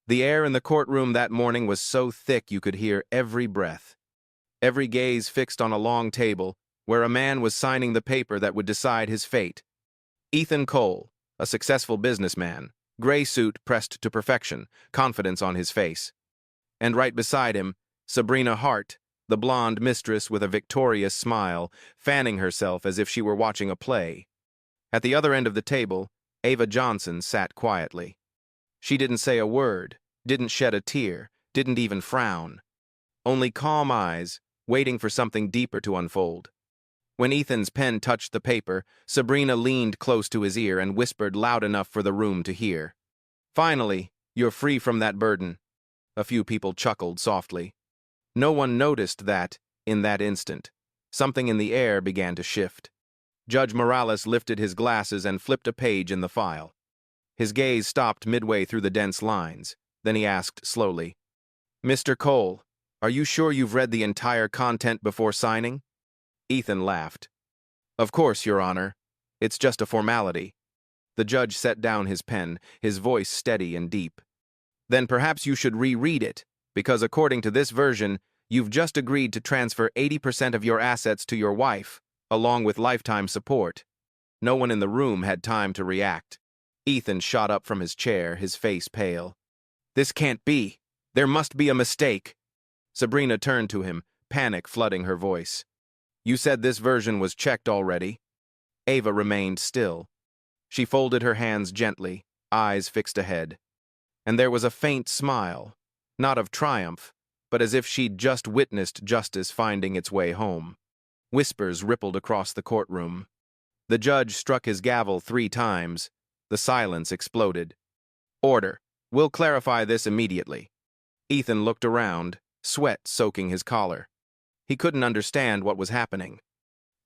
The air in the courtroom that morning was so thick you could hear every breath. Every gaze fixed on a long table, where a man was signing the paper that would decide his fate. Ethan Cole, a successful businessman, gray suit pressed to perfection, confidence on his face. And right beside him, Sabrina Hart, the blonde mistress with a victorious smile, fanning herself as if she were watching a play. At the other end of the table, Ava Johnson sat quietly. She didn't say a word, didn't shed a tear, didn't even frown. Only calm eyes, waiting for something deeper to unfold. When Ethan's pen touched the paper, Sabrina leaned close to his ear and whispered loud enough for the room to hear. "Finally, you're free from that burden." A few people chuckled softly. No one noticed that, in that instant, something in the air began to shift. Judge Morales lifted his glasses and flipped a page in the file. His gaze stopped midway through the dense lines. Then he asked slowly, "Mr. Cole, are you sure you've read the entire content before signing?" Ethan laughed. "Of course, Your Honor. It's just a formality." The judge set down his pen, his voice steady and deep. "Then perhaps you should reread it, because according to this version, you've just agreed to transfer 80% of your assets to your wife, along with lifetime support." No one in the room had time to react. Ethan shot up from his chair, his face pale. "This can't be. There must be a mistake." Sabrina turned to him, panic flooding her voice. "You said this version was checked already." Ava remained still. She folded her hands gently, eyes fixed ahead. And there was a faint smile, not of triumph, but as if she'd just witnessed justice finding its way home. Whispers rippled across the courtroom. The judge struck his gavel 3 times. The silence exploded. "Order. We'll clarify this immediately." Ethan looked around, sweat soaking his collar. He couldn't understand what was happening.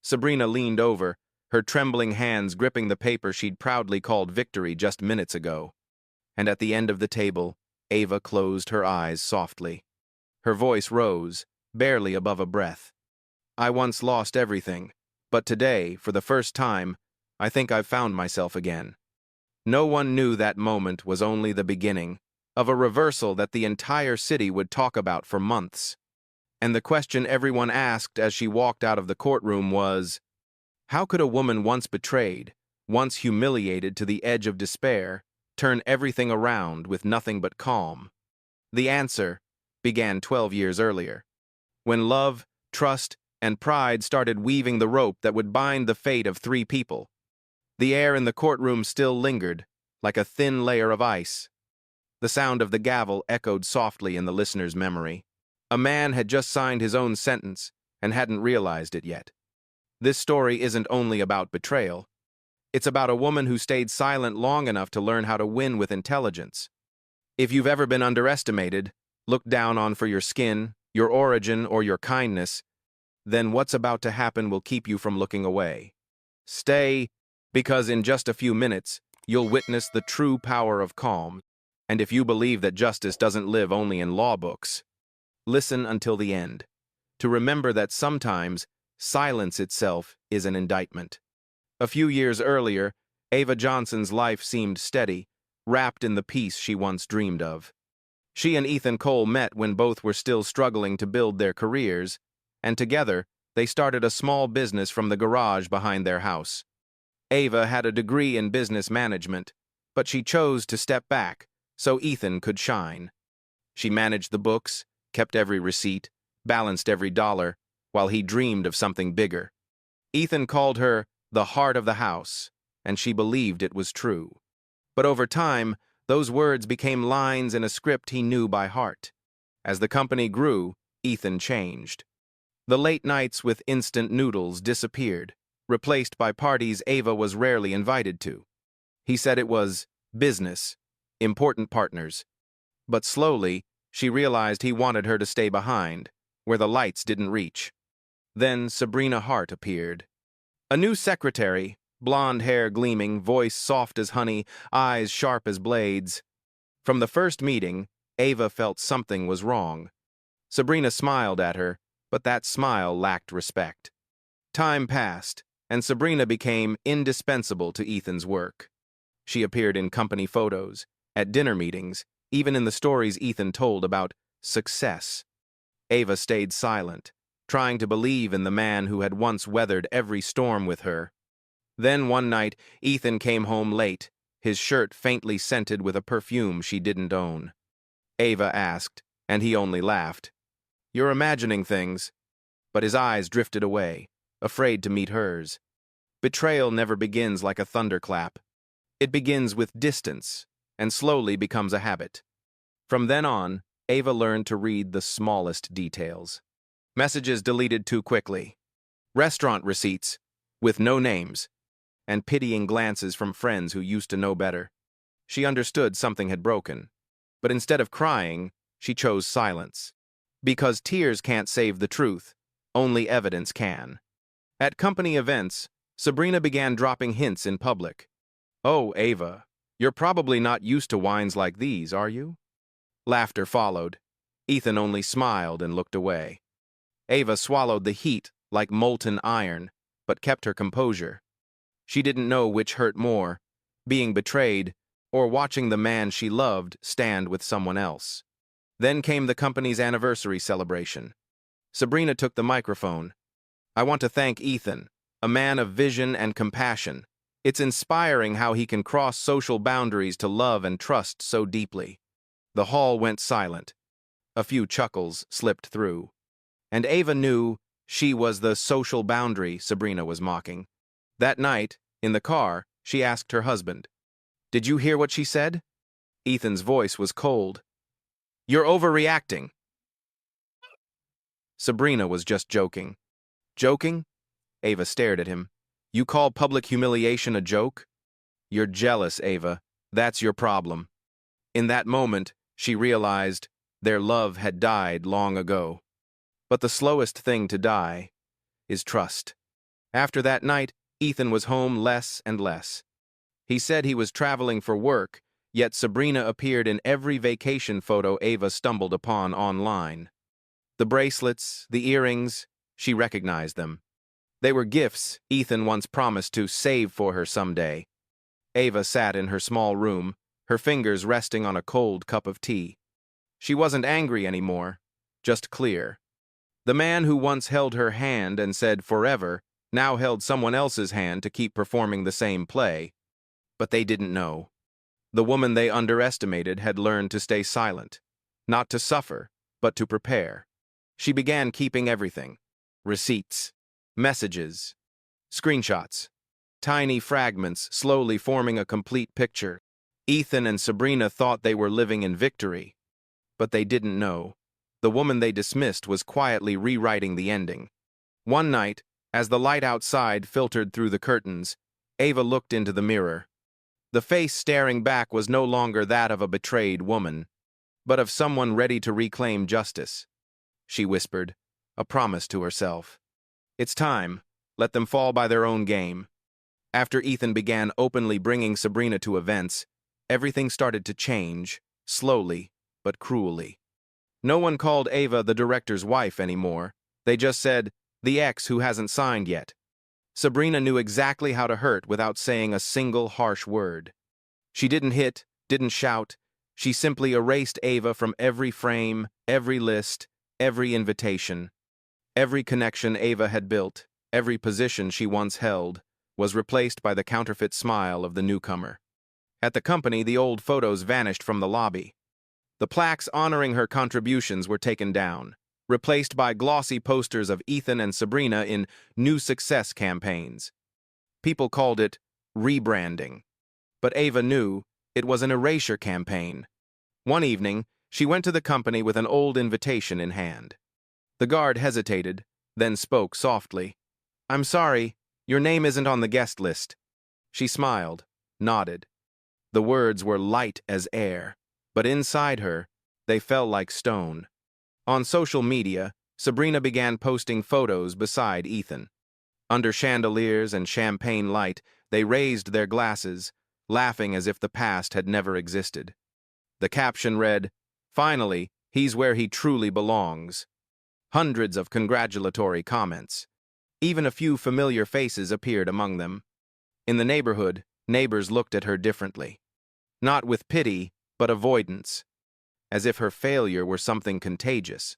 Sabrina leaned over, her trembling hands gripping the paper she'd proudly called victory just minutes ago. And at the end of the table, Ava closed her eyes softly. Her voice rose, barely above a breath. "I once lost everything, but today, for the first time, I think I've found myself again." No one knew that moment was only the beginning of a reversal that the entire city would talk about for months. And the question everyone asked as she walked out of the courtroom was, how could a woman once betrayed, once humiliated to the edge of despair, turn everything around with nothing but calm? The answer began 12 years earlier, when love, trust, and pride started weaving the rope that would bind the fate of 3 people. The air in the courtroom still lingered, like a thin layer of ice. The sound of the gavel echoed softly in the listener's memory. A man had just signed his own sentence and hadn't realized it yet. This story isn't only about betrayal. It's about a woman who stayed silent long enough to learn how to win with intelligence. If you've ever been underestimated, looked down on for your skin, your origin, or your kindness, then what's about to happen will keep you from looking away. Stay, because in just a few minutes, you'll witness the true power of calm. And if you believe that justice doesn't live only in law books, listen until the end, to remember that sometimes silence itself is an indictment. A few years earlier, Ava Johnson's life seemed steady, wrapped in the peace she once dreamed of. She and Ethan Cole met when both were still struggling to build their careers, and together they started a small business from the garage behind their house. Ava had a degree in business management, but she chose to step back so Ethan could shine. She managed the books, kept every receipt, balanced every dollar, while he dreamed of something bigger. Ethan called her the heart of the house, and she believed it was true. But over time, those words became lines in a script he knew by heart. As the company grew, Ethan changed. The late nights with instant noodles disappeared, replaced by parties Ava was rarely invited to. He said it was business, important partners. But slowly, she realized he wanted her to stay behind, where the lights didn't reach. Then Sabrina Hart appeared. A new secretary, blonde hair gleaming, voice soft as honey, eyes sharp as blades. From the first meeting, Ava felt something was wrong. Sabrina smiled at her, but that smile lacked respect. Time passed, and Sabrina became indispensable to Ethan's work. She appeared in company photos, at dinner meetings, Even in the stories Ethan told about success, Ava stayed silent, trying to believe in the man who had once weathered every storm with her. Then one night, Ethan came home late, his shirt faintly scented with a perfume she didn't own. Ava asked, and he only laughed. "You're imagining things." But his eyes drifted away, afraid to meet hers. Betrayal never begins like a thunderclap. It begins with distance, and slowly becomes a habit. From then on, Ava learned to read the smallest details. Messages deleted too quickly. Restaurant receipts, with no names, and pitying glances from friends who used to know better. She understood something had broken, but instead of crying, she chose silence. Because tears can't save the truth, only evidence can. At company events, Sabrina began dropping hints in public. "Oh, Ava, you're probably not used to wines like these, are you?" Laughter followed. Ethan only smiled and looked away. Ava swallowed the heat like molten iron, but kept her composure. She didn't know which hurt more, being betrayed, or watching the man she loved stand with someone else. Then came the company's anniversary celebration. Sabrina took the microphone. "I want to thank Ethan, a man of vision and compassion. It's inspiring how he can cross social boundaries to love and trust so deeply." The hall went silent. A few chuckles slipped through. And Ava knew she was the social boundary Sabrina was mocking. That night, in the car, she asked her husband, "Did you hear what she said?" Ethan's voice was cold. "You're overreacting." Sabrina was just joking. "Joking?" Ava stared at him. "You call public humiliation a joke?" "You're jealous, Ava. That's your problem." In that moment, she realized their love had died long ago. But the slowest thing to die is trust. After that night, Ethan was home less and less. He said he was traveling for work, yet Sabrina appeared in every vacation photo Ava stumbled upon online. The bracelets, the earrings, she recognized them. They were gifts Ethan once promised to save for her someday. Ava sat in her small room, her fingers resting on a cold cup of tea. She wasn't angry anymore, just clear. The man who once held her hand and said forever now held someone else's hand to keep performing the same play. But they didn't know. The woman they underestimated had learned to stay silent, not to suffer, but to prepare. She began keeping everything: receipts, messages, screenshots, tiny fragments slowly forming a complete picture. Ethan and Sabrina thought they were living in victory, but they didn't know. The woman they dismissed was quietly rewriting the ending. One night, as the light outside filtered through the curtains, Ava looked into the mirror. The face staring back was no longer that of a betrayed woman, but of someone ready to reclaim justice. She whispered, a promise to herself. "It's time. Let them fall by their own game." After Ethan began openly bringing Sabrina to events, everything started to change, slowly but cruelly. No one called Ava the director's wife anymore. They just said, "the ex who hasn't signed yet." Sabrina knew exactly how to hurt without saying a single harsh word. She didn't hit, didn't shout. She simply erased Ava from every frame, every list, every invitation. Every connection Ava had built, every position she once held, was replaced by the counterfeit smile of the newcomer. At the company, the old photos vanished from the lobby. The plaques honoring her contributions were taken down, replaced by glossy posters of Ethan and Sabrina in new success campaigns. People called it rebranding, but Ava knew it was an erasure campaign. One evening, she went to the company with an old invitation in hand. The guard hesitated, then spoke softly. "I'm sorry, your name isn't on the guest list." She smiled, nodded. The words were light as air, but inside her, they fell like stone. On social media, Sabrina began posting photos beside Ethan. Under chandeliers and champagne light, they raised their glasses, laughing as if the past had never existed. The caption read, "Finally, he's where he truly belongs." Hundreds of congratulatory comments. Even a few familiar faces appeared among them. In the neighborhood, neighbors looked at her differently. Not with pity, but avoidance. as if her failure were something contagious.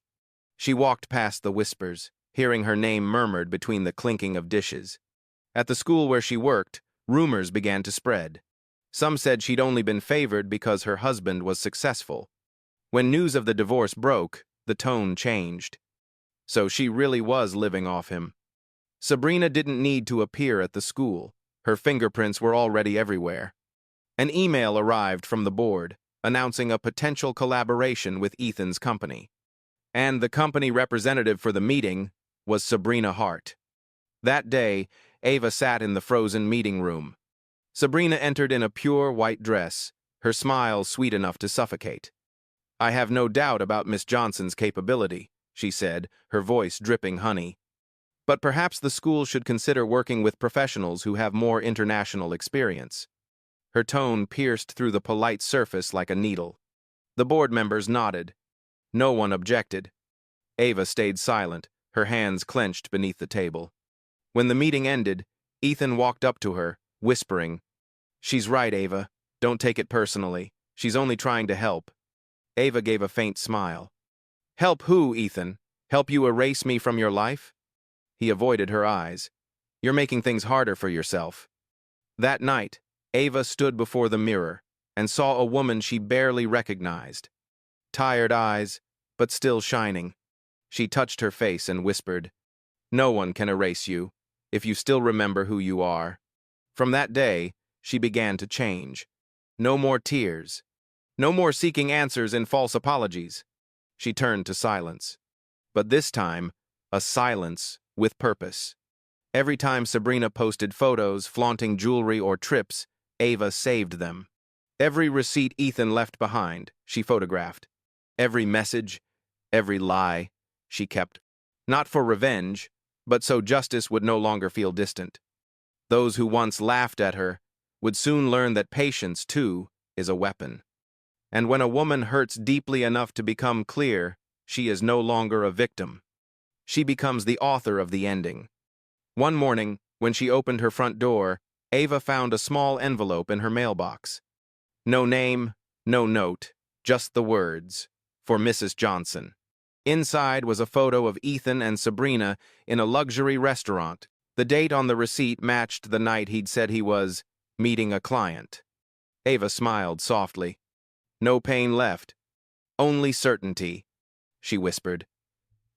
She walked past the whispers, hearing her name murmured between the clinking of dishes. At the school where she worked, rumors began to spread. Some said she'd only been favored because her husband was successful. When news of the divorce broke, the tone changed. So she really was living off him. Sabrina didn't need to appear at the school. Her fingerprints were already everywhere. An email arrived from the board, announcing a potential collaboration with Ethan's company. And the company representative for the meeting was Sabrina Hart. That day, Ava sat in the frozen meeting room. Sabrina entered in a pure white dress, her smile sweet enough to suffocate. "I have no doubt about Miss Johnson's capability," she said, her voice dripping honey. "But perhaps the school should consider working with professionals who have more international experience." Her tone pierced through the polite surface like a needle. The board members nodded. No one objected. Ava stayed silent, her hands clenched beneath the table. When the meeting ended, Ethan walked up to her, whispering, "She's right, Ava. Don't take it personally. She's only trying to help." Ava gave a faint smile. "Help who, Ethan? Help you erase me from your life?" He avoided her eyes. "You're making things harder for yourself." That night, Ava stood before the mirror and saw a woman she barely recognized. Tired eyes, but still shining. She touched her face and whispered, "No one can erase you, if you still remember who you are." From that day, she began to change. No more tears. No more seeking answers in false apologies. She turned to silence. But this time, a silence with purpose. Every time Sabrina posted photos flaunting jewelry or trips, Ava saved them. Every receipt Ethan left behind, she photographed. Every message, every lie, she kept. Not for revenge, but so justice would no longer feel distant. Those who once laughed at her would soon learn that patience, too, is a weapon. And when a woman hurts deeply enough to become clear, she is no longer a victim. She becomes the author of the ending. One morning, when she opened her front door, Ava found a small envelope in her mailbox. No name, no note, just the words, "For Mrs. Johnson." Inside was a photo of Ethan and Sabrina in a luxury restaurant. The date on the receipt matched the night he'd said he was meeting a client. Ava smiled softly. "No pain left. Only certainty," she whispered.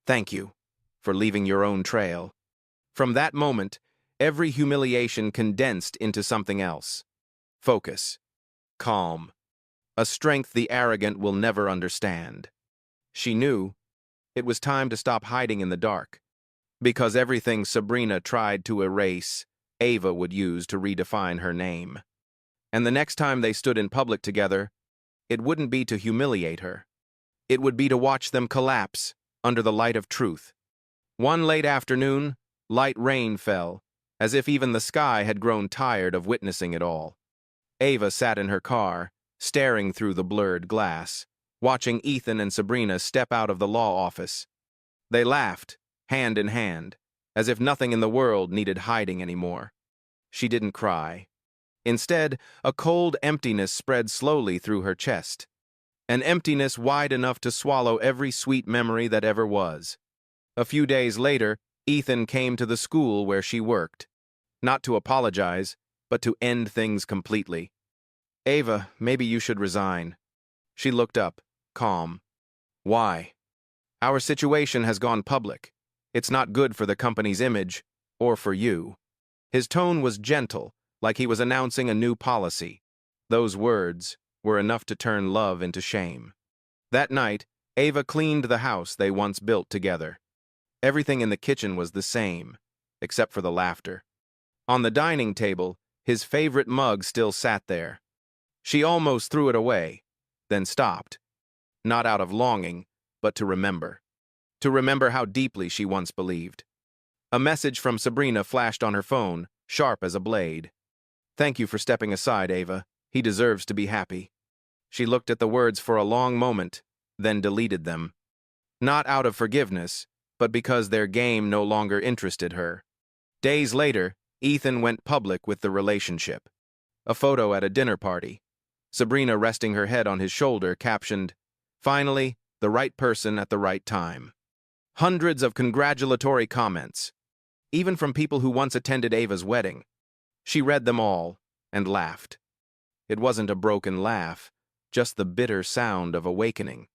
"Thank you for leaving your own trail." From that moment, every humiliation condensed into something else. Focus. Calm. A strength the arrogant will never understand. She knew it was time to stop hiding in the dark, because everything Sabrina tried to erase, Ava would use to redefine her name. And the next time they stood in public together, it wouldn't be to humiliate her. It would be to watch them collapse under the light of truth. One late afternoon, light rain fell, as if even the sky had grown tired of witnessing it all. Ava sat in her car, staring through the blurred glass, watching Ethan and Sabrina step out of the law office. They laughed, hand in hand, as if nothing in the world needed hiding anymore. She didn't cry. Instead, a cold emptiness spread slowly through her chest. An emptiness wide enough to swallow every sweet memory that ever was. A few days later, Ethan came to the school where she worked. Not to apologize, but to end things completely. "Ava, maybe you should resign." She looked up, calm. "Why?" "Our situation has gone public. It's not good for the company's image, or for you." His tone was gentle, like he was announcing a new policy. Those words were enough to turn love into shame. That night, Ava cleaned the house they once built together. Everything in the kitchen was the same, except for the laughter. On the dining table, his favorite mug still sat there. She almost threw it away, then stopped. Not out of longing, but to remember. To remember how deeply she once believed. A message from Sabrina flashed on her phone, sharp as a blade. "Thank you for stepping aside, Ava. He deserves to be happy." She looked at the words for a long moment, then deleted them. Not out of forgiveness, but because their game no longer interested her. Days later, Ethan went public with the relationship. A photo at a dinner party. Sabrina resting her head on his shoulder captioned, Finally, the right person at the right time. Hundreds of congratulatory comments, even from people who once attended Ava's wedding. She read them all and laughed. It wasn't a broken laugh, just the bitter sound of awakening.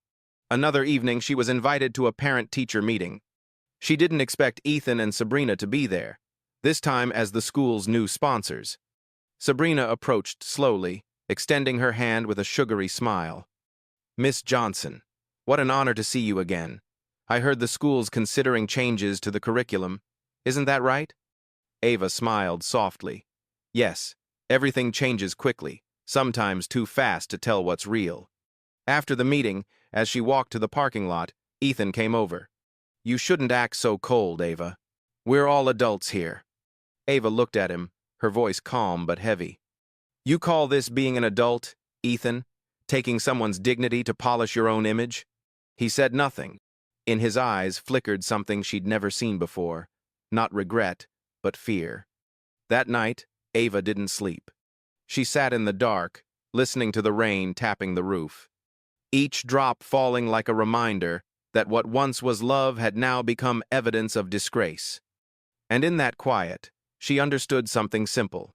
Another evening, she was invited to a parent-teacher meeting. She didn't expect Ethan and Sabrina to be there, this time as the school's new sponsors. Sabrina approached slowly, extending her hand with a sugary smile. "Miss Johnson, what an honor to see you again. I heard the school's considering changes to the curriculum. Isn't that right?" Ava smiled softly. "Yes, everything changes quickly, sometimes too fast to tell what's real." After the meeting, as she walked to the parking lot, Ethan came over. "You shouldn't act so cold, Ava. We're all adults here." Ava looked at him, her voice calm but heavy. "You call this being an adult, Ethan? Taking someone's dignity to polish your own image?" He said nothing. In his eyes flickered something she'd never seen before. Not regret, but fear. That night, Ava didn't sleep. She sat in the dark, listening to the rain tapping the roof. Each drop falling like a reminder that what once was love had now become evidence of disgrace. And in that quiet, she understood something simple.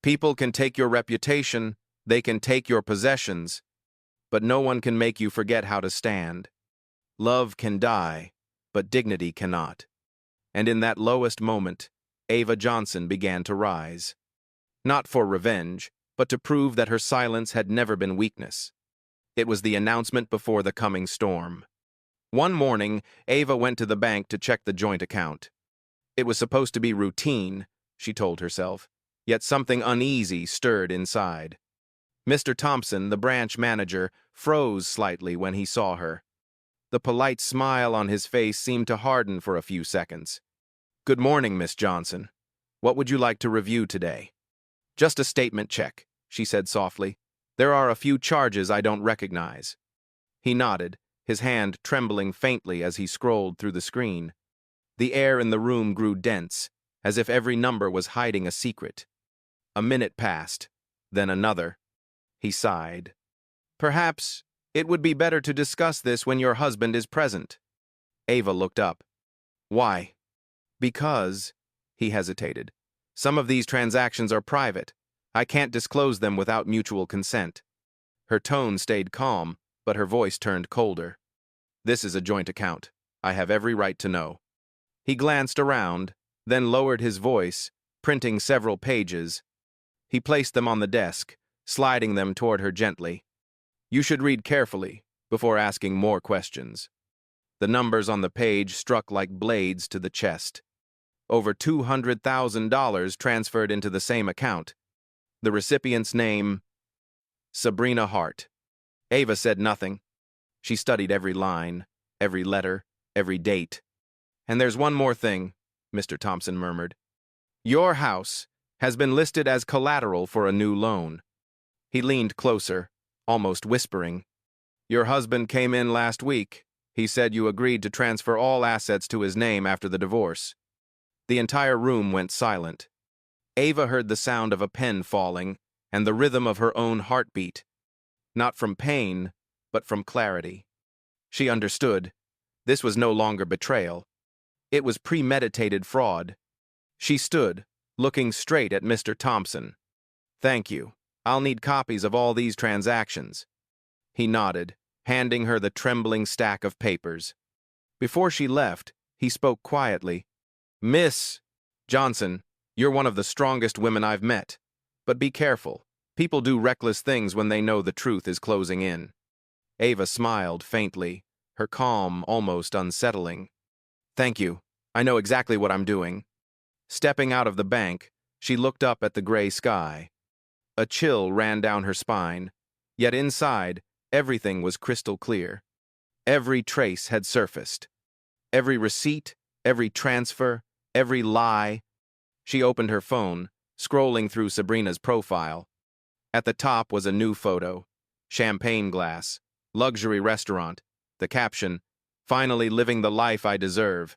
People can take your reputation, they can take your possessions, but no one can make you forget how to stand. Love can die, but dignity cannot. And in that lowest moment, Ava Johnson began to rise. Not for revenge, but to prove that her silence had never been weakness. It was the announcement before the coming storm. One morning, Ava went to the bank to check the joint account. It was supposed to be routine, she told herself, yet something uneasy stirred inside. Mr. Thompson, the branch manager, froze slightly when he saw her. The polite smile on his face seemed to harden for a few seconds. "Good morning, Miss Johnson. What would you like to review today?" "Just a statement check," she said softly. "There are a few charges I don't recognize." He nodded, his hand trembling faintly as he scrolled through the screen. The air in the room grew dense, as if every number was hiding a secret. A minute passed, then another. He sighed. "Perhaps it would be better to discuss this when your husband is present." Ava looked up. "Why?" "Because," he hesitated, "some of these transactions are private. I can't disclose them without mutual consent." Her tone stayed calm, but her voice turned colder. "This is a joint account. I have every right to know." He glanced around, then lowered his voice, printing several pages. He placed them on the desk, sliding them toward her gently. "You should read carefully before asking more questions." The numbers on the page struck like blades to the chest. Over $200,000 transferred into the same account. The recipient's name, Sabrina Hart. Ava said nothing. She studied every line, every letter, every date. "And there's one more thing," Mr. Thompson murmured. "Your house has been listed as collateral for a new loan." He leaned closer, almost whispering. "Your husband came in last week. He said you agreed to transfer all assets to his name after the divorce." The entire room went silent. Ava heard the sound of a pen falling and the rhythm of her own heartbeat. Not from pain, but from clarity. She understood. This was no longer betrayal. It was premeditated fraud. She stood, looking straight at Mr. Thompson. "Thank you. I'll need copies of all these transactions." He nodded, handing her the trembling stack of papers. Before she left, he spoke quietly. "Miss Johnson, you're one of the strongest women I've met. But be careful. People do reckless things when they know the truth is closing in." Ava smiled faintly, her calm almost unsettling. "Thank you. I know exactly what I'm doing." Stepping out of the bank, she looked up at the gray sky. A chill ran down her spine, yet inside, everything was crystal clear. Every trace had surfaced. Every receipt, every transfer, every lie. She opened her phone, scrolling through Sabrina's profile. At the top was a new photo. Champagne glass, luxury restaurant. The caption, "Finally living the life I deserve."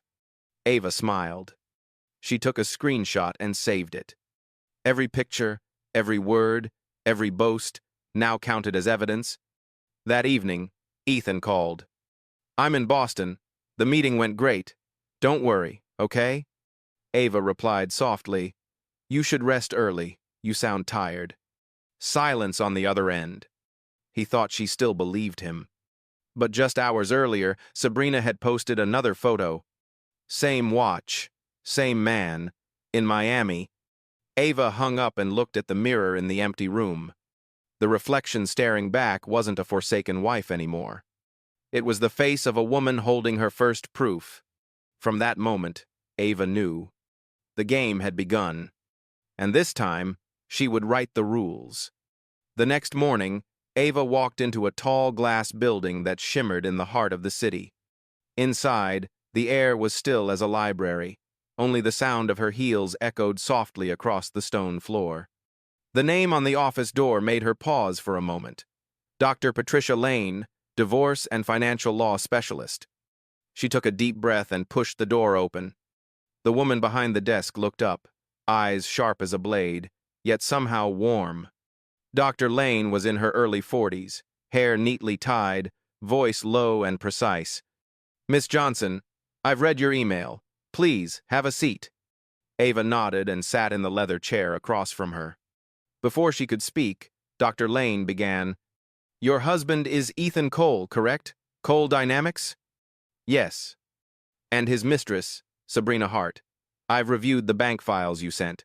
Ava smiled. She took a screenshot and saved it. Every picture, every word, every boast, now counted as evidence. That evening, Ethan called. I'm in Boston. The meeting went great. Don't worry, okay? Ava replied softly. You should rest early. You sound tired. Silence on the other end. He thought she still believed him. But just hours earlier, Sabrina had posted another photo. Same watch, same man, in Miami. Ava hung up and looked at the mirror in the empty room. The reflection staring back wasn't a forsaken wife anymore. It was the face of a woman holding her first proof. From that moment, Ava knew. The game had begun. And this time, she would write the rules. The next morning, Ava walked into a tall glass building that shimmered in the heart of the city. Inside, the air was still as a library. Only the sound of her heels echoed softly across the stone floor. The name on the office door made her pause for a moment. Dr. Patricia Lane, divorce and financial law specialist. She took a deep breath and pushed the door open. The woman behind the desk looked up, eyes sharp as a blade, yet somehow warm. Dr. Lane was in her early 40s, hair neatly tied, voice low and precise. Miss Johnson, I've read your email. Please, have a seat. Ava nodded and sat in the leather chair across from her. Before she could speak, Dr. Lane began, Your husband is Ethan Cole, correct? Cole Dynamics? Yes. And his mistress, Sabrina Hart. I've reviewed the bank files you sent.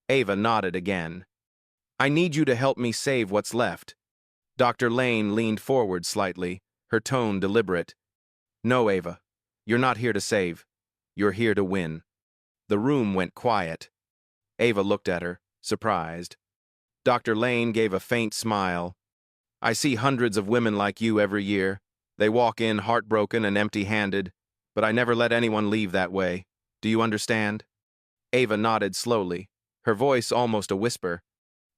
Ava nodded again. I need you to help me save what's left. Dr. Lane leaned forward slightly, her tone deliberate. No, Ava. You're not here to save. You're here to win. The room went quiet. Ava looked at her, surprised. Dr. Lane gave a faint smile. I see hundreds of women like you every year. They walk in heartbroken and empty-handed, but I never let anyone leave that way. Do you understand? Ava nodded slowly, her voice almost a whisper.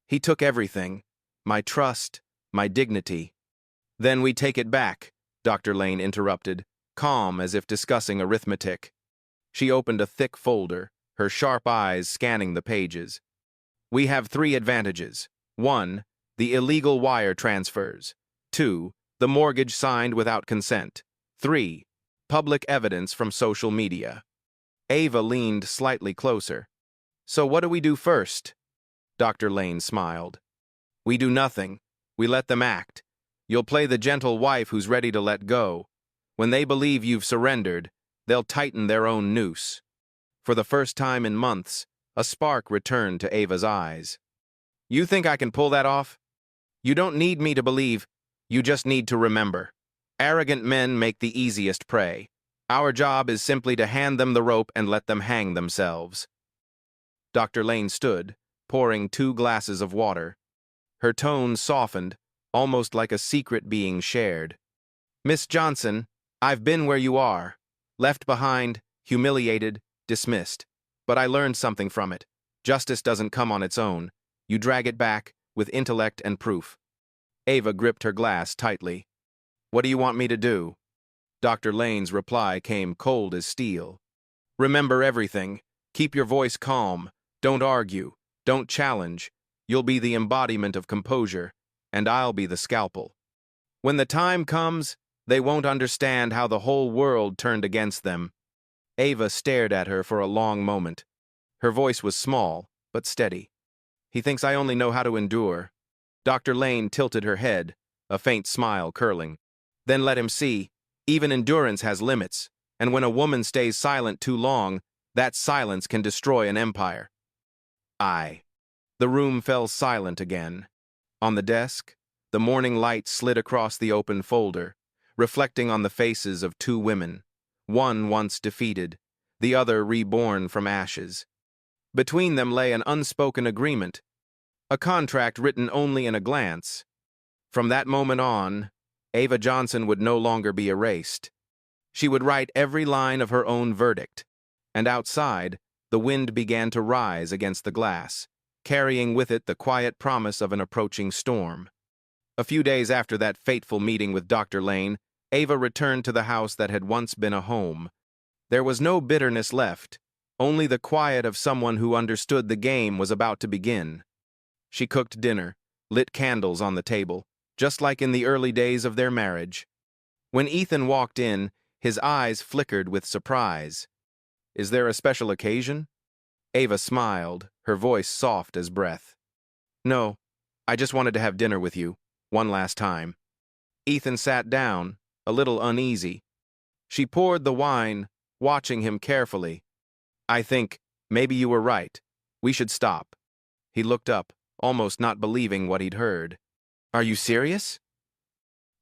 He took everything, my trust, my dignity. Then we take it back, Dr. Lane interrupted, calm as if discussing arithmetic. She opened a thick folder, her sharp eyes scanning the pages. We have 3 advantages. 1, the illegal wire transfers. 2, the mortgage signed without consent. 3, public evidence from social media. Ava leaned slightly closer. So what do we do first? Dr. Lane smiled. We do nothing. We let them act. You'll play the gentle wife who's ready to let go. When they believe you've surrendered, they'll tighten their own noose. For the first time in months, a spark returned to Ava's eyes. You think I can pull that off? You don't need me to believe. You just need to remember. Arrogant men make the easiest prey. Our job is simply to hand them the rope and let them hang themselves. Dr. Lane stood, pouring 2 glasses of water. Her tone softened, almost like a secret being shared. Miss Johnson, I've been where you are. Left behind, humiliated, dismissed. But I learned something from it. Justice doesn't come on its own. You drag it back, with intellect and proof. Ava gripped her glass tightly. What do you want me to do? Dr. Lane's reply came cold as steel. Remember everything. Keep your voice calm. Don't argue. Don't challenge. You'll be the embodiment of composure, and I'll be the scalpel. When the time comes, they won't understand how the whole world turned against them. Ava stared at her for a long moment. Her voice was small, but steady. He thinks I only know how to endure. Dr. Lane tilted her head, a faint smile curling. Then let him see. Even endurance has limits, and when a woman stays silent too long, that silence can destroy an empire. The room fell silent again. On the desk, the morning light slid across the open folder, reflecting on the faces of 2 women, one once defeated, the other reborn from ashes. Between them lay an unspoken agreement, a contract written only in a glance. From that moment on, Ava Johnson would no longer be erased. She would write every line of her own verdict, and outside, the wind began to rise against the glass, carrying with it the quiet promise of an approaching storm. A few days after that fateful meeting with Dr. Lane, Ava returned to the house that had once been a home. There was no bitterness left, only the quiet of someone who understood the game was about to begin. She cooked dinner, lit candles on the table, just like in the early days of their marriage. When Ethan walked in, his eyes flickered with surprise. "Is there a special occasion?" Ava smiled, her voice soft as breath. "No, I just wanted to have dinner with you, one last time." Ethan sat down, a little uneasy. She poured the wine, watching him carefully. "I think, maybe you were right. We should stop." He looked up, almost not believing what he'd heard. "Are you serious?"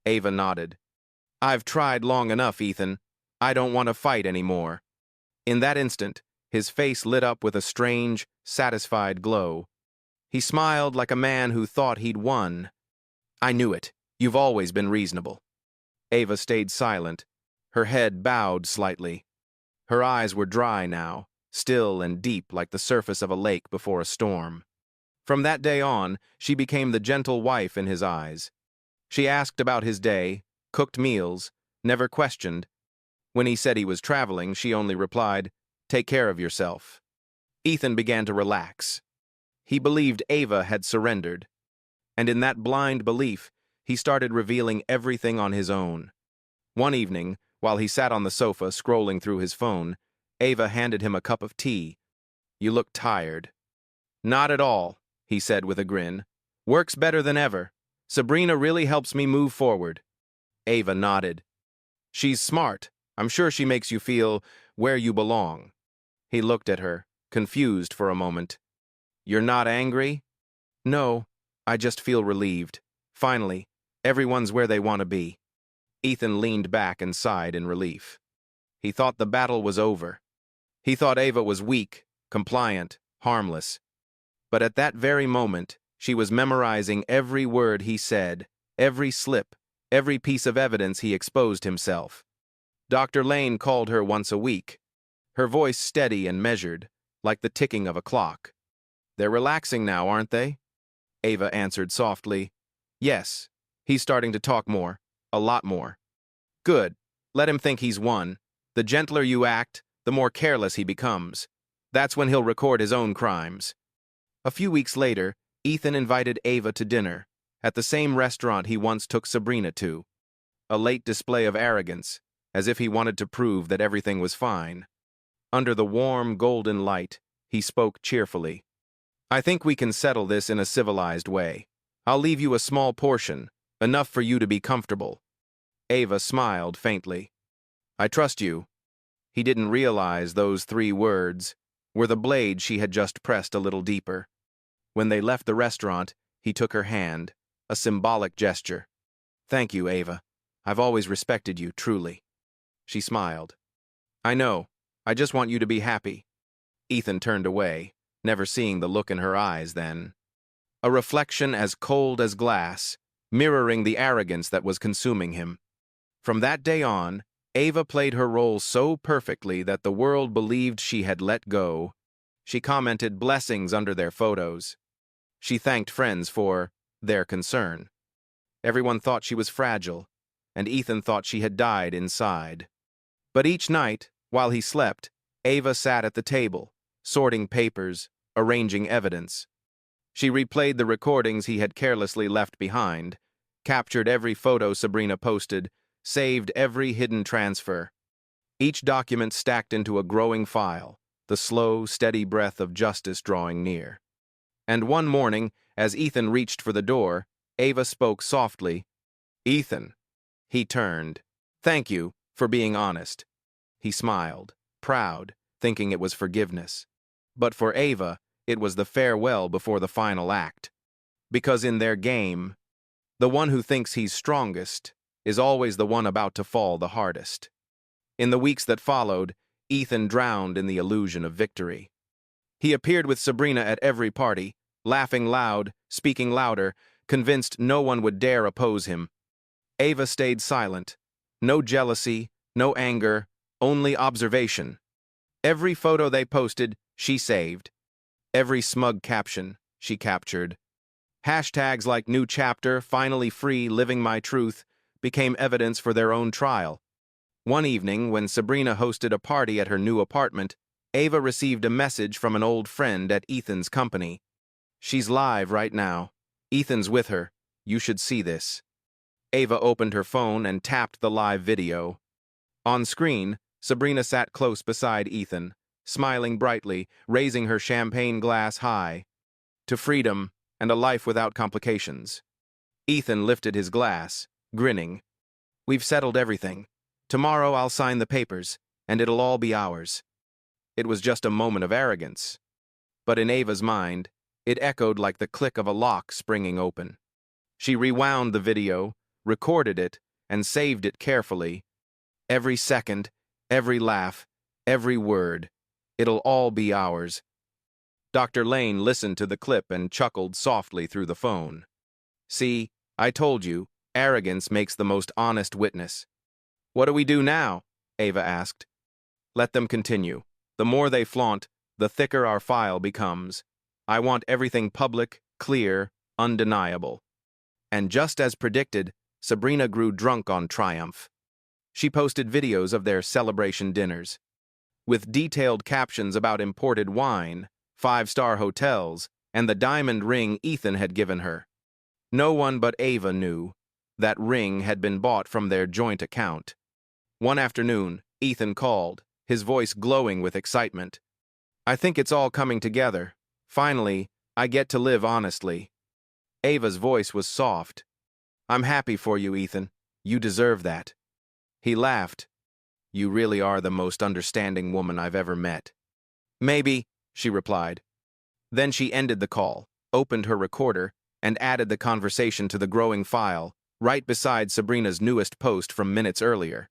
Ava nodded. "I've tried long enough, Ethan. I don't want to fight anymore." In that instant, his face lit up with a strange, satisfied glow. He smiled like a man who thought he'd won. "I knew it. You've always been reasonable." Ava stayed silent, her head bowed slightly. Her eyes were dry now, still and deep like the surface of a lake before a storm. From that day on, she became the gentle wife in his eyes. She asked about his day, cooked meals, never questioned. When he said he was traveling, she only replied, "Take care of yourself." Ethan began to relax. He believed Ava had surrendered. And in that blind belief, he started revealing everything on his own. One evening, while he sat on the sofa scrolling through his phone, Ava handed him a cup of tea. "You look tired." "Not at all," he said with a grin. "Works better than ever. Sabrina really helps me move forward." Ava nodded. "She's smart. I'm sure she makes you feel where you belong." He looked at her, confused for a moment. "You're not angry?" "No, I just feel relieved. Finally, everyone's where they want to be." Ethan leaned back and sighed in relief. He thought the battle was over. He thought Ava was weak, compliant, harmless. But at that very moment, she was memorizing every word he said, every slip, every piece of evidence he exposed himself. Dr. Lane called her once a week, her voice steady and measured, like the ticking of a clock. "They're relaxing now, aren't they?" Ava answered softly. "Yes, he's starting to talk more, a lot more." "Good. Let him think he's won. The gentler you act, the more careless he becomes. That's when he'll record his own crimes." A few weeks later, Ethan invited Ava to dinner, at the same restaurant he once took Sabrina to. A late display of arrogance, as if he wanted to prove that everything was fine. Under the warm, golden light, he spoke cheerfully. "I think we can settle this in a civilized way. I'll leave you a small portion, enough for you to be comfortable." Ava smiled faintly. "I trust you." He didn't realize those 3 words were the blade she had just pressed a little deeper. When they left the restaurant, he took her hand, a symbolic gesture. "Thank you, Ava. I've always respected you, truly." She smiled. "I know. I just want you to be happy." Ethan turned away, never seeing the look in her eyes then. A reflection as cold as glass, mirroring the arrogance that was consuming him. From that day on, Ava played her role so perfectly that the world believed she had let go. She commented blessings under their photos. She thanked friends for their concern. Everyone thought she was fragile, and Ethan thought she had died inside. But each night, while he slept, Ava sat at the table, sorting papers, arranging evidence. She replayed the recordings he had carelessly left behind, captured every photo Sabrina posted, saved every hidden transfer. Each document stacked into a growing file, the slow, steady breath of justice drawing near. And one morning, as Ethan reached for the door, Ava spoke softly. "Ethan." He turned. "Thank you for being honest." He smiled, proud, thinking it was forgiveness. But for Ava, it was the farewell before the final act. Because in their game, the one who thinks he's strongest is always the one about to fall the hardest. In the weeks that followed, Ethan drowned in the illusion of victory. He appeared with Sabrina at every party, laughing loud, speaking louder, convinced no one would dare oppose him. Ava stayed silent. No jealousy, no anger, only observation. Every photo they posted, she saved. Every smug caption, she captured. Hashtags like "new chapter," "finally free," "living my truth" became evidence for their own trial. One evening, when Sabrina hosted a party at her new apartment, Ava received a message from an old friend at Ethan's company. "She's live right now. Ethan's with her. You should see this." Ava opened her phone and tapped the live video. On screen, Sabrina sat close beside Ethan, smiling brightly, raising her champagne glass high. To freedom and a life without complications. Ethan lifted his glass, grinning. We've settled everything. Tomorrow I'll sign the papers, and it'll all be ours. It was just a moment of arrogance. But in Ava's mind, it echoed like the click of a lock springing open. She rewound the video, recorded it, and saved it carefully. Every second, every laugh, every word. It'll all be ours. Dr. Lane listened to the clip and chuckled softly through the phone. See, I told you, arrogance makes the most honest witness. What do we do now? Ava asked. Let them continue. The more they flaunt, the thicker our file becomes. I want everything public, clear, undeniable. And just as predicted, Sabrina grew drunk on triumph. She posted videos of their celebration dinners, with detailed captions about imported wine, five-star hotels, and the diamond ring Ethan had given her. No one but Ava knew that ring had been bought from their joint account. One afternoon, Ethan called, his voice glowing with excitement. I think it's all coming together. Finally, I get to live honestly. Ava's voice was soft. I'm happy for you, Ethan. You deserve that. He laughed. You really are the most understanding woman I've ever met. Maybe, she replied. Then she ended the call, opened her recorder, and added the conversation to the growing file, right beside Sabrina's newest post from minutes earlier.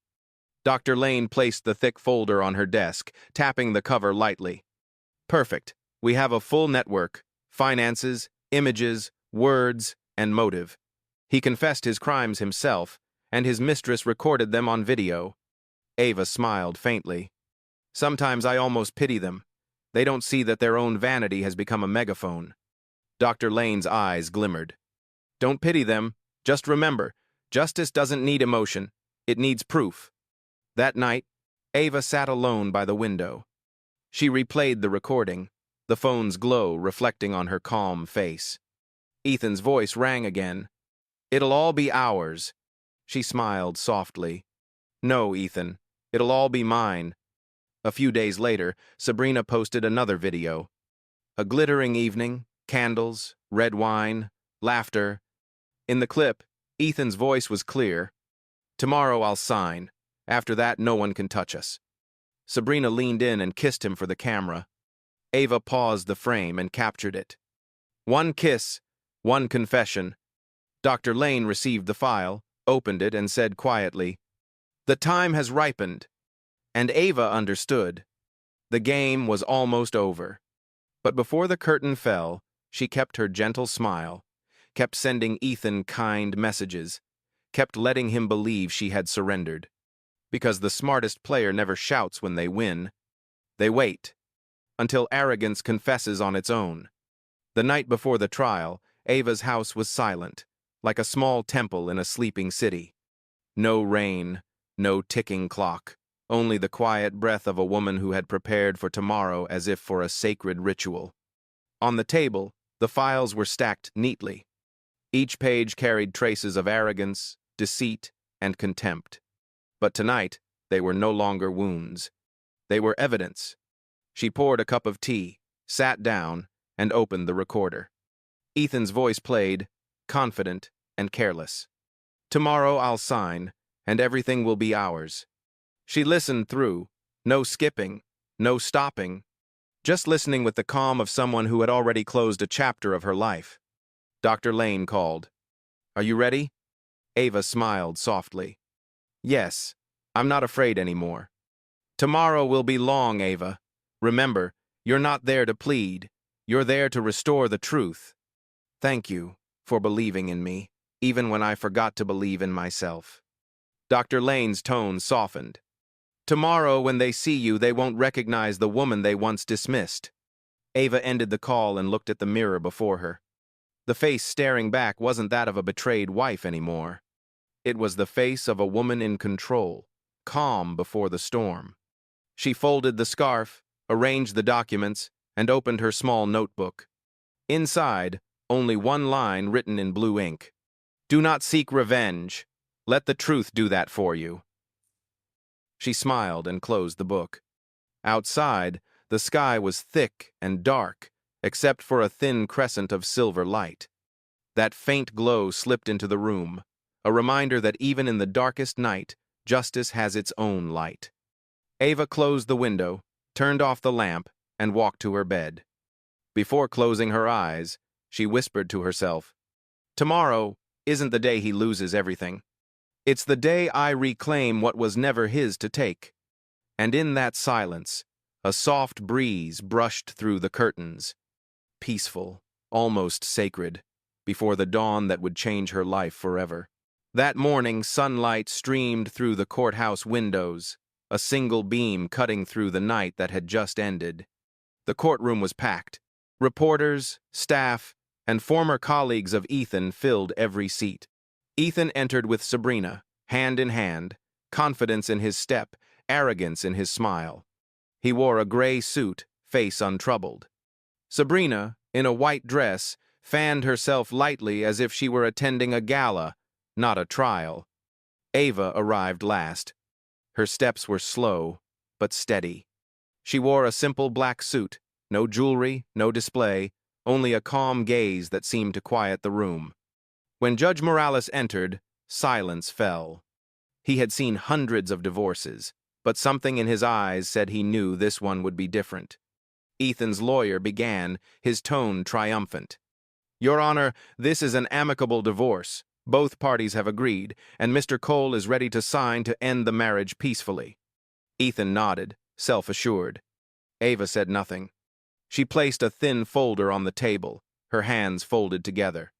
Dr. Lane placed the thick folder on her desk, tapping the cover lightly. Perfect. We have a full network, finances, images, words, and motive. He confessed his crimes himself, and his mistress recorded them on video. Ava smiled faintly. Sometimes I almost pity them. They don't see that their own vanity has become a megaphone. Dr. Lane's eyes glimmered. Don't pity them. Just remember, justice doesn't need emotion. It needs proof. That night, Ava sat alone by the window. She replayed the recording, the phone's glow reflecting on her calm face. Ethan's voice rang again. It'll all be ours. She smiled softly. No, Ethan. It'll all be mine. A few days later, Sabrina posted another video. A glittering evening, candles, red wine, laughter. In the clip, Ethan's voice was clear. Tomorrow I'll sign. After that, no one can touch us. Sabrina leaned in and kissed him for the camera. Ava paused the frame and captured it. One kiss, one confession. Dr. Lane received the file, opened it, and said quietly, The time has ripened. And Ava understood. The game was almost over. But before the curtain fell, she kept her gentle smile, kept sending Ethan kind messages, kept letting him believe she had surrendered. Because the smartest player never shouts when they win. They wait, until arrogance confesses on its own. The night before the trial, Ava's house was silent, like a small temple in a sleeping city. No rain, no ticking clock, only the quiet breath of a woman who had prepared for tomorrow as if for a sacred ritual. On the table, the files were stacked neatly. Each page carried traces of arrogance, deceit, and contempt. But tonight, they were no longer wounds. They were evidence. She poured a cup of tea, sat down, and opened the recorder. Ethan's voice played, confident and careless. Tomorrow I'll sign, and everything will be ours. She listened through, no skipping, no stopping, just listening with the calm of someone who had already closed a chapter of her life. Dr. Lane called. Are you ready? Ava smiled softly. Yes, I'm not afraid anymore. Tomorrow will be long, Ava. Remember, you're not there to plead. You're there to restore the truth. Thank you for believing in me, even when I forgot to believe in myself. Dr. Lane's tone softened. Tomorrow, when they see you, they won't recognize the woman they once dismissed. Ava ended the call and looked at the mirror before her. The face staring back wasn't that of a betrayed wife anymore. It was the face of a woman in control, calm before the storm. She folded the scarf, arranged the documents, and opened her small notebook. Inside, only one line written in blue ink. Do not seek revenge. Let the truth do that for you." She smiled and closed the book. Outside, the sky was thick and dark, except for a thin crescent of silver light. That faint glow slipped into the room, a reminder that even in the darkest night, justice has its own light. Ava closed the window, turned off the lamp, and walked to her bed. Before closing her eyes, she whispered to herself, "Tomorrow isn't the day he loses everything. It's the day I reclaim what was never his to take." And in that silence, a soft breeze brushed through the curtains. Peaceful, almost sacred, before the dawn that would change her life forever. That morning, sunlight streamed through the courthouse windows, a single beam cutting through the night that had just ended. The courtroom was packed. Reporters, staff, and former colleagues of Ethan filled every seat. Ethan entered with Sabrina, hand in hand, confidence in his step, arrogance in his smile. He wore a gray suit, face untroubled. Sabrina, in a white dress, fanned herself lightly as if she were attending a gala, not a trial. Ava arrived last. Her steps were slow, but steady. She wore a simple black suit, no jewelry, no display, only a calm gaze that seemed to quiet the room. When Judge Morales entered, silence fell. He had seen hundreds of divorces, but something in his eyes said he knew this one would be different. Ethan's lawyer began, his tone triumphant. "Your Honor, this is an amicable divorce. Both parties have agreed, and Mr. Cole is ready to sign to end the marriage peacefully." Ethan nodded, self-assured. Ava said nothing. She placed a thin folder on the table, her hands folded together.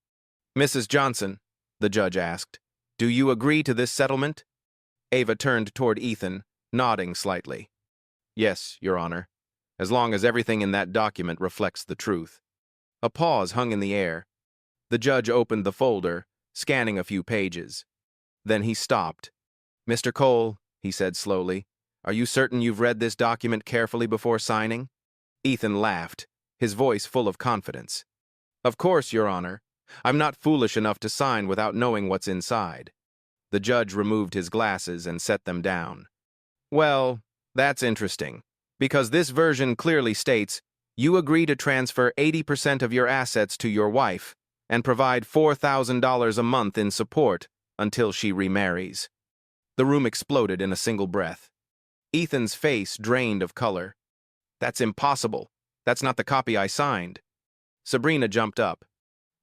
"Mrs. Johnson," the judge asked, "do you agree to this settlement?" Ava turned toward Ethan, nodding slightly. "Yes, Your Honor, as long as everything in that document reflects the truth." A pause hung in the air. The judge opened the folder, scanning a few pages. Then he stopped. "Mr. Cole," he said slowly, "are you certain you've read this document carefully before signing?" Ethan laughed, his voice full of confidence. "Of course, Your Honor. I'm not foolish enough to sign without knowing what's inside." The judge removed his glasses and set them down. "Well, that's interesting, because this version clearly states, you agree to transfer 80% of your assets to your wife and provide $4,000 a month in support until she remarries." The room exploded in a single breath. Ethan's face drained of color. "That's impossible. That's not the copy I signed." Sabrina jumped up.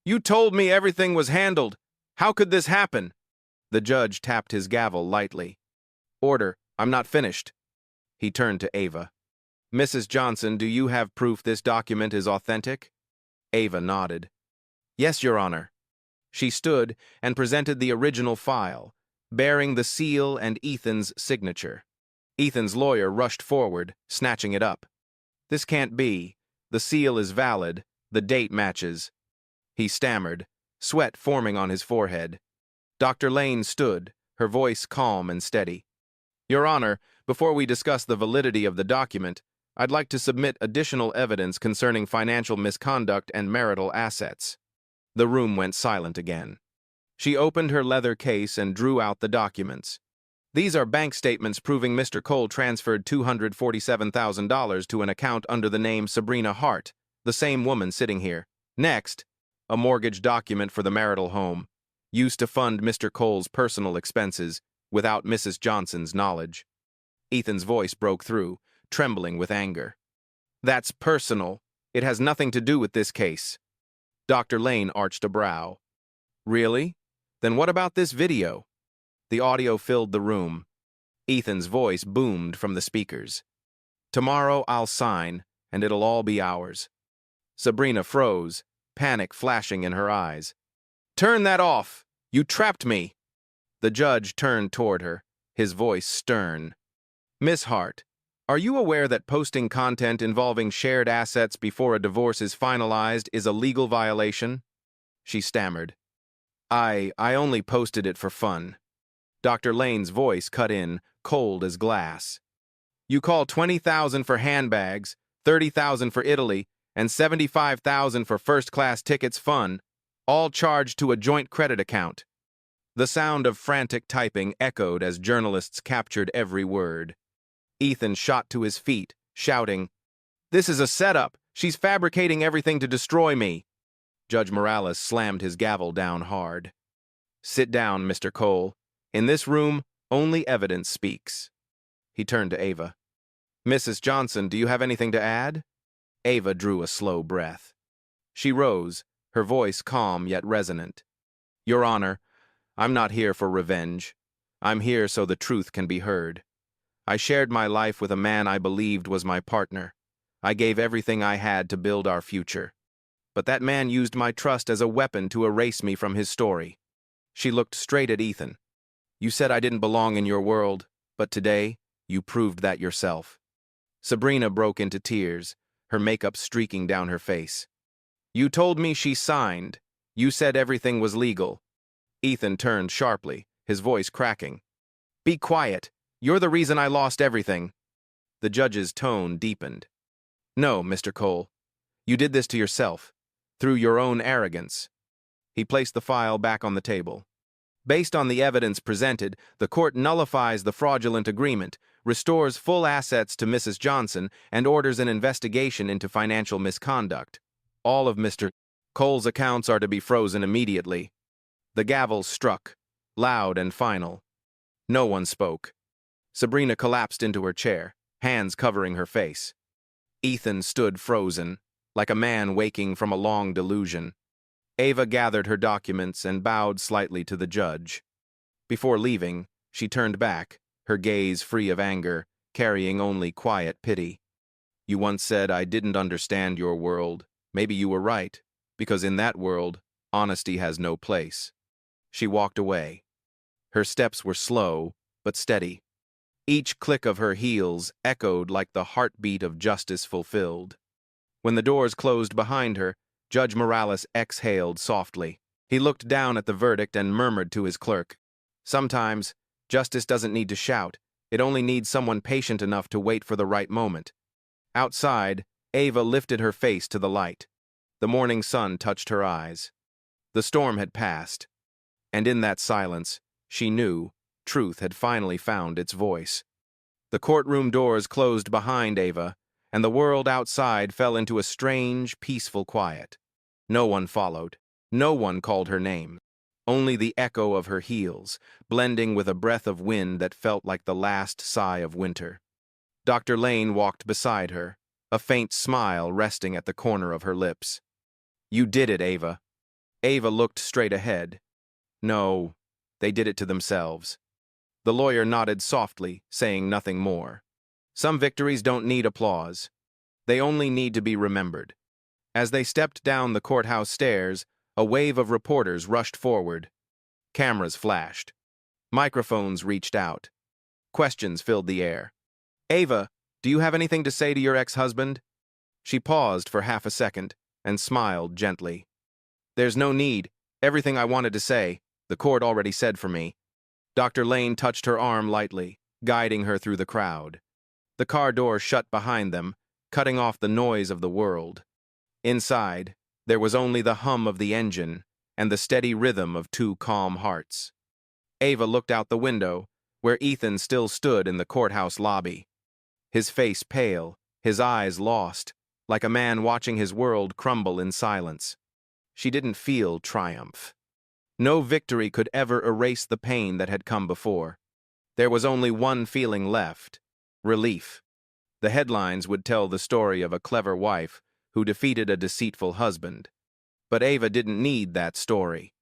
"You told me everything was handled. How could this happen?" The judge tapped his gavel lightly. "Order, I'm not finished." He turned to Ava. "Mrs. Johnson, do you have proof this document is authentic?" Ava nodded. "Yes, Your Honor." She stood and presented the original file, bearing the seal and Ethan's signature. Ethan's lawyer rushed forward, snatching it up. "This can't be. The seal is valid. The date matches." He stammered, sweat forming on his forehead. Dr. Lane stood, her voice calm and steady. "Your Honor, before we discuss the validity of the document, I'd like to submit additional evidence concerning financial misconduct and marital assets." The room went silent again. She opened her leather case and drew out the documents. "These are bank statements proving Mr. Cole transferred $247,000 to an account under the name Sabrina Hart, the same woman sitting here. Next, a mortgage document for the marital home, used to fund Mr. Cole's personal expenses without Mrs. Johnson's knowledge." Ethan's voice broke through, trembling with anger. "That's personal. It has nothing to do with this case." Dr. Lane arched a brow. "Really? Then what about this video?" The audio filled the room. Ethan's voice boomed from the speakers. "Tomorrow I'll sign, and it'll all be ours." Sabrina froze, panic flashing in her eyes. "Turn that off! You trapped me!" The judge turned toward her, his voice stern. "Miss Hart, are you aware that posting content involving shared assets before a divorce is finalized is a legal violation?" She stammered. I only posted it for fun." Dr. Lane's voice cut in, cold as glass. "You call $20,000 for handbags, $30,000 for Italy, and $75,000 for first-class tickets fun, all charged to a joint credit account." The sound of frantic typing echoed as journalists captured every word. Ethan shot to his feet, shouting, "This is a setup! She's fabricating everything to destroy me!" Judge Morales slammed his gavel down hard. "Sit down, Mr. Cole. In this room, only evidence speaks." He turned to Ava. "Mrs. Johnson, do you have anything to add?" Ava drew a slow breath. She rose, her voice calm yet resonant. "Your Honor, I'm not here for revenge. I'm here so the truth can be heard. I shared my life with a man I believed was my partner. I gave everything I had to build our future. But that man used my trust as a weapon to erase me from his story." She looked straight at Ethan. "You said I didn't belong in your world, but today, you proved that yourself." Sabrina broke into tears, her makeup streaking down her face. "You told me she signed. You said everything was legal." Ethan turned sharply, his voice cracking. "Be quiet. You're the reason I lost everything." The judge's tone deepened. "No, Mr. Cole. You did this to yourself, through your own arrogance." He placed the file back on the table. "Based on the evidence presented, the court nullifies the fraudulent agreement, restores full assets to Mrs. Johnson, and orders an investigation into financial misconduct. All of Mr. Cole's accounts are to be frozen immediately." The gavel struck, loud and final. No one spoke. Sabrina collapsed into her chair, hands covering her face. Ethan stood frozen, like a man waking from a long delusion. Ava gathered her documents and bowed slightly to the judge. Before leaving, she turned back, her gaze free of anger, carrying only quiet pity. "You once said I didn't understand your world. Maybe you were right, because in that world, honesty has no place." She walked away. Her steps were slow, but steady. Each click of her heels echoed like the heartbeat of justice fulfilled. When the doors closed behind her, Judge Morales exhaled softly. He looked down at the verdict and murmured to his clerk, "Sometimes, justice doesn't need to shout. It only needs someone patient enough to wait for the right moment." Outside, Ava lifted her face to the light. The morning sun touched her eyes. The storm had passed, and in that silence, she knew truth had finally found its voice. The courtroom doors closed behind Ava, and the world outside fell into a strange, peaceful quiet. No one followed. No one called her name. Only the echo of her heels, blending with a breath of wind that felt like the last sigh of winter. Dr. Lane walked beside her, a faint smile resting at the corner of her lips. "You did it, Ava." Ava looked straight ahead. "No, they did it to themselves." The lawyer nodded softly, saying nothing more. Some victories don't need applause. They only need to be remembered. As they stepped down the courthouse stairs, a wave of reporters rushed forward. Cameras flashed. Microphones reached out. Questions filled the air. "Ava, do you have anything to say to your ex-husband?" She paused for half a second and smiled gently. "There's no need. Everything I wanted to say, the court already said for me." Dr. Lane touched her arm lightly, guiding her through the crowd. The car door shut behind them, cutting off the noise of the world. Inside, there was only the hum of the engine and the steady rhythm of two calm hearts. Ava looked out the window, where Ethan still stood in the courthouse lobby. His face pale, his eyes lost, like a man watching his world crumble in silence. She didn't feel triumph. No victory could ever erase the pain that had come before. There was only one feeling left: relief. The headlines would tell the story of a clever wife who defeated a deceitful husband. But Ava didn't need that story.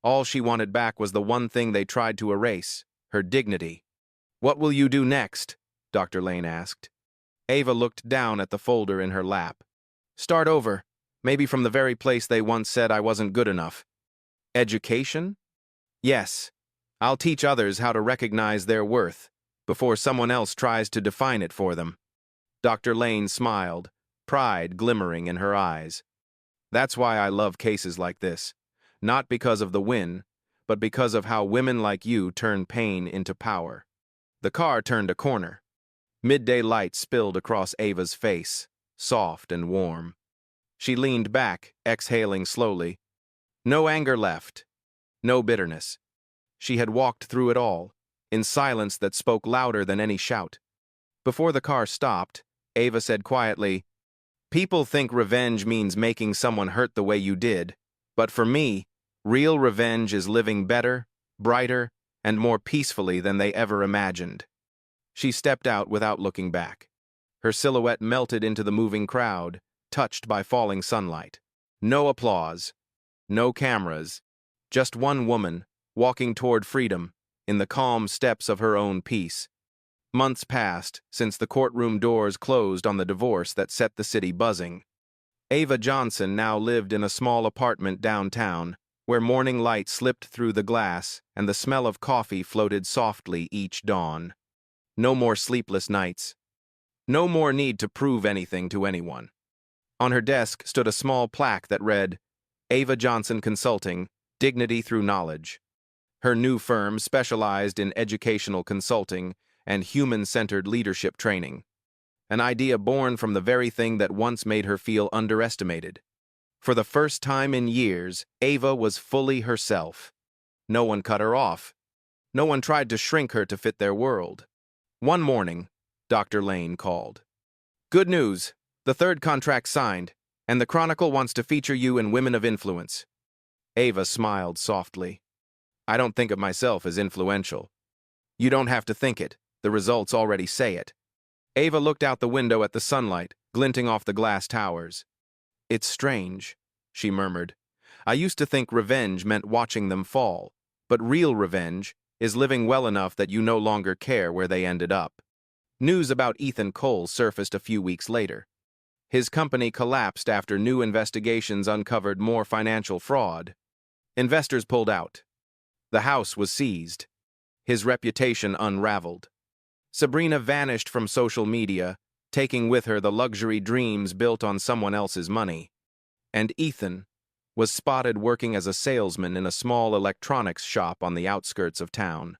All she wanted back was the one thing they tried to erase: her dignity. "What will you do next?" Dr. Lane asked. Ava looked down at the folder in her lap. "Start over, maybe from the very place they once said I wasn't good enough." "Education?" "Yes. I'll teach others how to recognize their worth before someone else tries to define it for them." Dr. Lane smiled, pride glimmering in her eyes. "That's why I love cases like this. Not because of the win, but because of how women like you turn pain into power." The car turned a corner. Midday light spilled across Ava's face, soft and warm. She leaned back, exhaling slowly. No anger left. No bitterness. She had walked through it all, in silence that spoke louder than any shout. Before the car stopped, Ava said quietly, "People think revenge means making someone hurt the way you did, but for me, real revenge is living better, brighter, and more peacefully than they ever imagined." She stepped out without looking back. Her silhouette melted into the moving crowd, touched by falling sunlight. No applause, no cameras, just one woman, walking toward freedom, in the calm steps of her own peace. Months passed since the courtroom doors closed on the divorce that set the city buzzing. Ava Johnson now lived in a small apartment downtown, where morning light slipped through the glass and the smell of coffee floated softly each dawn. No more sleepless nights. No more need to prove anything to anyone. On her desk stood a small plaque that read, "Ava Johnson Consulting, Dignity Through Knowledge." Her new firm specialized in educational consulting and human-centered leadership training. An idea born from the very thing that once made her feel underestimated. For the first time in years, Ava was fully herself. No one cut her off. No one tried to shrink her to fit their world. One morning, Dr. Lane called. "Good news, the third contract signed, and the Chronicle wants to feature you in Women of Influence." Ava smiled softly. "I don't think of myself as influential." "You don't have to think it. The results already say it." Ava looked out the window at the sunlight, glinting off the glass towers. "It's strange," she murmured. "I used to think revenge meant watching them fall, but real revenge is living well enough that you no longer care where they ended up." News about Ethan Cole surfaced a few weeks later. His company collapsed after new investigations uncovered more financial fraud. Investors pulled out. The house was seized. His reputation unraveled. Sabrina vanished from social media, taking with her the luxury dreams built on someone else's money. And Ethan was spotted working as a salesman in a small electronics shop on the outskirts of town.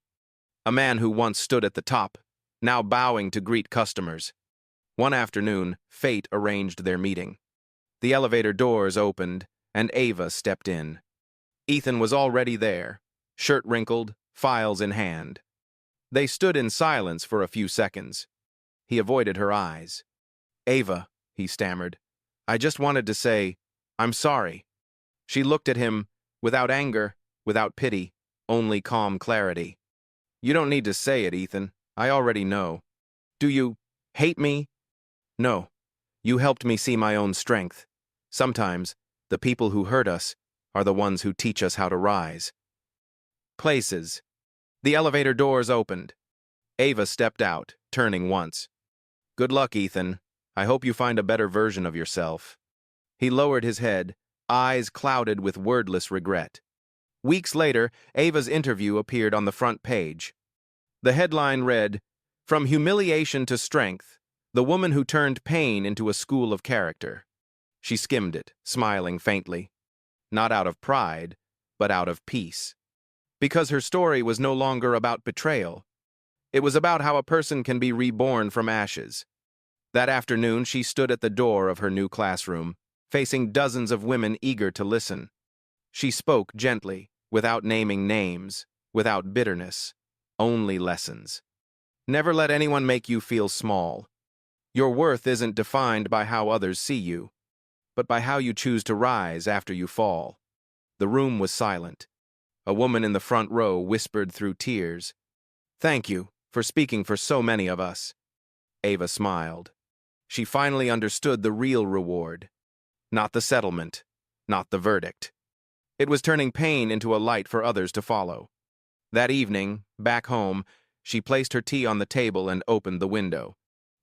A man who once stood at the top, now bowing to greet customers. One afternoon, fate arranged their meeting. The elevator doors opened, and Ava stepped in. Ethan was already there, shirt wrinkled, files in hand. They stood in silence for a few seconds. He avoided her eyes. "Ava," he stammered, "I just wanted to say, I'm sorry." She looked at him, without anger, without pity, only calm clarity. "You don't need to say it, Ethan. I already know." "Do you hate me?" "No. You helped me see my own strength. Sometimes, the people who hurt us are the ones who teach us how to rise." Places. The elevator doors opened. Ava stepped out, turning once. "Good luck, Ethan. I hope you find a better version of yourself." He lowered his head, eyes clouded with wordless regret. Weeks later, Ava's interview appeared on the front page. The headline read, "From Humiliation to Strength, the Woman Who Turned Pain into a School of Character." She skimmed it, smiling faintly. Not out of pride, but out of peace. Because her story was no longer about betrayal. It was about how a person can be reborn from ashes. That afternoon, she stood at the door of her new classroom, facing dozens of women eager to listen. She spoke gently, without naming names, without bitterness, only lessons. Never let anyone make you feel small. Your worth isn't defined by how others see you, but by how you choose to rise after you fall. The room was silent. A woman in the front row whispered through tears, "Thank you for speaking for so many of us." Ava smiled. She finally understood the real reward. Not the settlement, not the verdict. It was turning pain into a light for others to follow. That evening, back home, she placed her tea on the table and opened the window.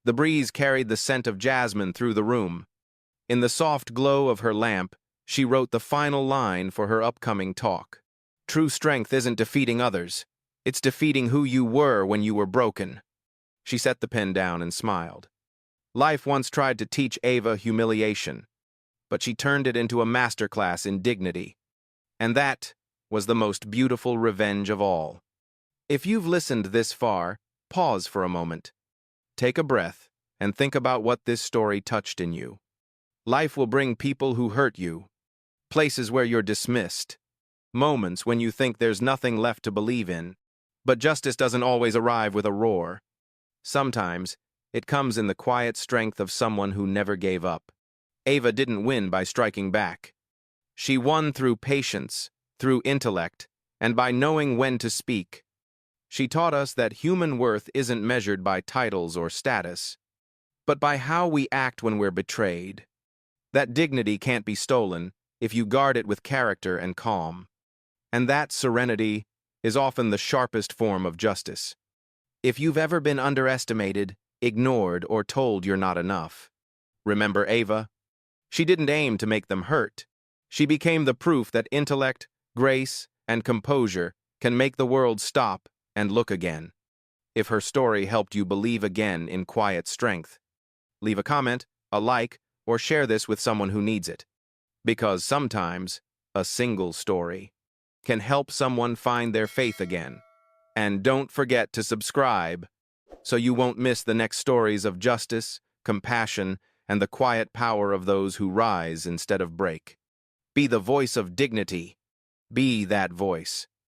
The breeze carried the scent of jasmine through the room. In the soft glow of her lamp, she wrote the final line for her upcoming talk. "True strength isn't defeating others. It's defeating who you were when you were broken." She set the pen down and smiled. Life once tried to teach Ava humiliation, but she turned it into a masterclass in dignity. And that was the most beautiful revenge of all. If you've listened this far, pause for a moment. Take a breath and think about what this story touched in you. Life will bring people who hurt you, places where you're dismissed, moments when you think there's nothing left to believe in. But justice doesn't always arrive with a roar. Sometimes, it comes in the quiet strength of someone who never gave up. Ava didn't win by striking back. She won through patience, through intellect, and by knowing when to speak. She taught us that human worth isn't measured by titles or status, but by how we act when we're betrayed. That dignity can't be stolen if you guard it with character and calm. And that serenity is often the sharpest form of justice. If you've ever been underestimated, ignored, or told you're not enough, remember Ava? She didn't aim to make them hurt. She became the proof that intellect, grace, and composure can make the world stop and look again. If her story helped you believe again in quiet strength, leave a comment, a like, or share this with someone who needs it. Because sometimes, a single story can help someone find their faith again. And don't forget to subscribe so you won't miss the next stories of justice, compassion, and the quiet power of those who rise instead of break. Be the voice of dignity. Be that voice.